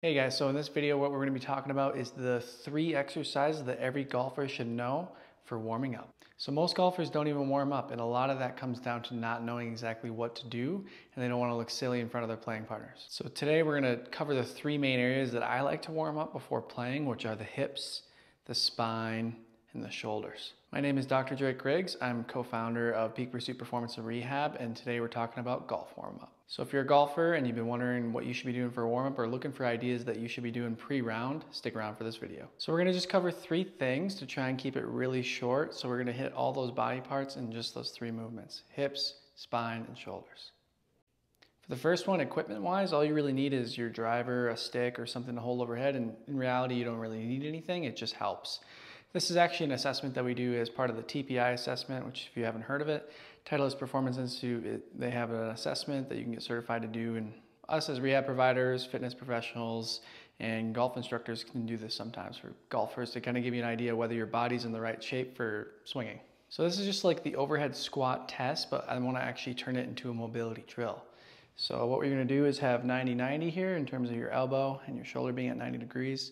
Hey guys, so in this video what we're going to be talking about is the 3 exercises that every golfer should know for warming up. So most golfers don't even warm up, and a lot of that comes down to not knowing exactly what to do, and they don't want to look silly in front of their playing partners. So today we're going to cover the 3 main areas that I like to warm up before playing, which are the hips, the spine, and the shoulders. My name is Dr. Drake Griggs. I'm co-founder of Peak Pursuit Performance and Rehab, and today we're talking about golf warm-up. So if you're a golfer and you've been wondering what you should be doing for a warm-up or looking for ideas that you should be doing pre-round, stick around for this video. So we're gonna just cover 3 things to try and keep it really short. So we're gonna hit all those body parts in just those 3 movements: hips, spine, and shoulders. For the first one, equipment-wise, all you really need is your driver, a stick, or something to hold overhead, and in reality, you don't really need anything, it just helps. This is actually an assessment that we do as part of the TPI assessment, which if you haven't heard of it, Titleist Performance Institute, they have an assessment that you can get certified to do, and us as rehab providers, fitness professionals, and golf instructors can do this sometimes for golfers to kind of give you an idea whether your body's in the right shape for swinging. So this is just like the overhead squat test, but I want to actually turn it into a mobility drill. So what we're going to do is have 90-90 here in terms of your elbow and your shoulder being at 90 degrees.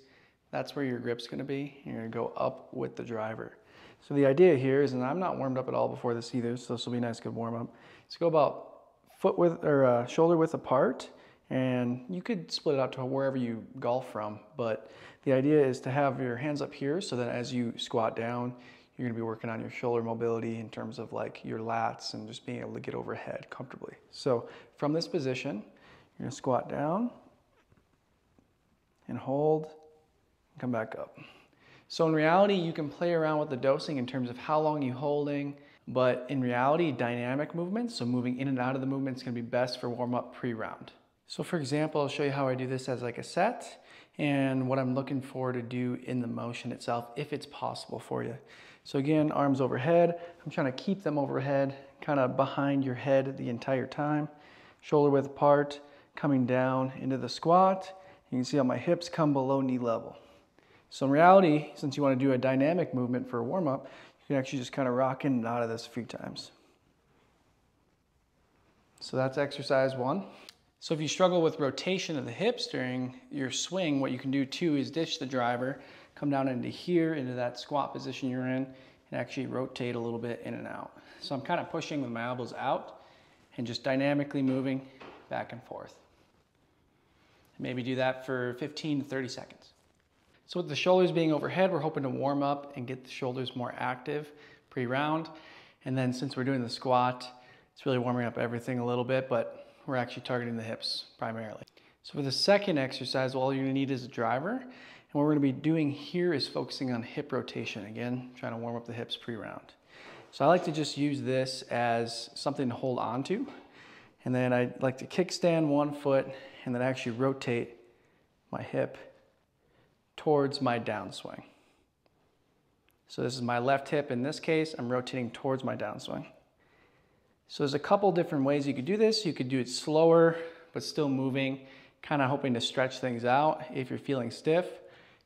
That's where your grip's going to be. You're going to go up with the driver. So the idea here is, and I'm not warmed up at all before this either, so this will be a nice good warm up. Is go about foot width or shoulder width apart, and you could split it out to wherever you golf from. But the idea is to have your hands up here, so that as you squat down, you're going to be working on your shoulder mobility in terms of like your lats and just being able to get overhead comfortably. So from this position, you're going to squat down and hold. Come back up. So in reality, you can play around with the dosing in terms of how long you're holding, but in reality, dynamic movements, so moving in and out of the movement, is going to be best for warm-up pre-round. So for example, I'll show you how I do this as like a set and what I'm looking for to do in the motion itself, if it's possible for you. So again, arms overhead. I'm trying to keep them overhead, kind of behind your head the entire time. Shoulder width apart, coming down into the squat. You can see how my hips come below knee level. So in reality, since you want to do a dynamic movement for a warm-up, you can actually just kind of rock in and out of this a few times. So that's exercise 1. So if you struggle with rotation of the hips during your swing, what you can do too is ditch the driver, come down into here, into that squat position you're in, and actually rotate a little bit in and out. So I'm kind of pushing with my elbows out and just dynamically moving back and forth. Maybe do that for 15 to 30 seconds. So with the shoulders being overhead, we're hoping to warm up and get the shoulders more active pre-round. And then since we're doing the squat, it's really warming up everything a little bit, but we're actually targeting the hips primarily. So for the second exercise, all you're gonna need is a driver. And what we're gonna be doing here is focusing on hip rotation. Again, trying to warm up the hips pre-round. So I like to just use this as something to hold on to. And then I like to kickstand one foot and then actually rotate my hip towards my downswing. So this is my left hip. In this case, I'm rotating towards my downswing. So there's a couple different ways you could do this. You could do it slower, but still moving, kind of hoping to stretch things out if you're feeling stiff.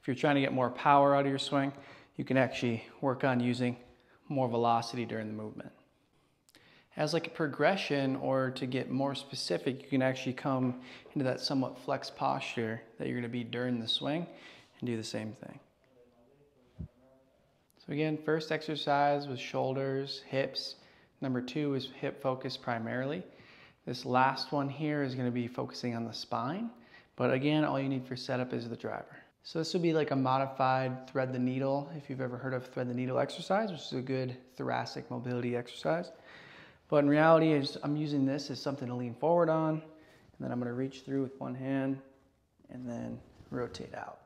If you're trying to get more power out of your swing, you can actually work on using more velocity during the movement. As like a progression, or to get more specific, you can actually come into that somewhat flexed posture that you're going to be during the swing and do the same thing. So again, first exercise was shoulders, hips. Number 2 is hip focus primarily. This last one here is going to be focusing on the spine, but again, all you need for setup is the driver. So this would be like a modified thread the needle, if you've ever heard of thread the needle exercise, which is a good thoracic mobility exercise. But in reality, I'm using this as something to lean forward on, and then I'm going to reach through with one hand and then rotate out.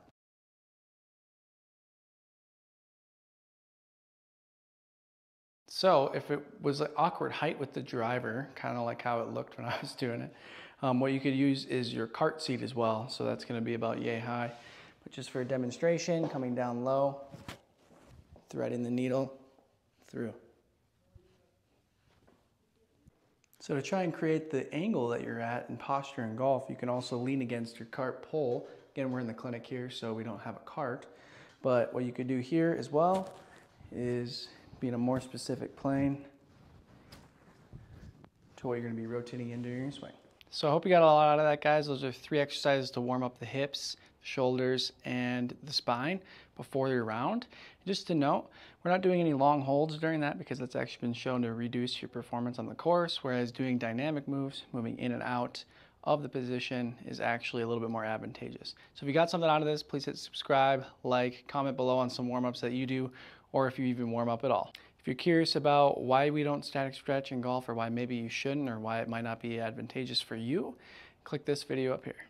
So if it was an awkward height with the driver, kind of like how it looked when I was doing it, what you could use is your cart seat as well. So that's going to be about yay high. But just for a demonstration, coming down low, threading the needle through. So to try and create the angle that you're at in posture in golf, you can also lean against your cart pole. Again, we're in the clinic here, so we don't have a cart. But what you could do here as well is be in a more specific plane to what you're going to be rotating into your swing. So I hope you got a lot out of that, guys. Those are 3 exercises to warm up the hips, shoulders, and the spine before your round. Just to note, we're not doing any long holds during that because that's actually been shown to reduce your performance on the course, whereas doing dynamic moves, moving in and out of the position, is actually a little bit more advantageous. So if you got something out of this, please hit subscribe, like, comment below on some warm-ups that you do, or if you even warm up at all. If you're curious about why we don't static stretch in golf, or why maybe you shouldn't, or why it might not be advantageous for you, click this video up here.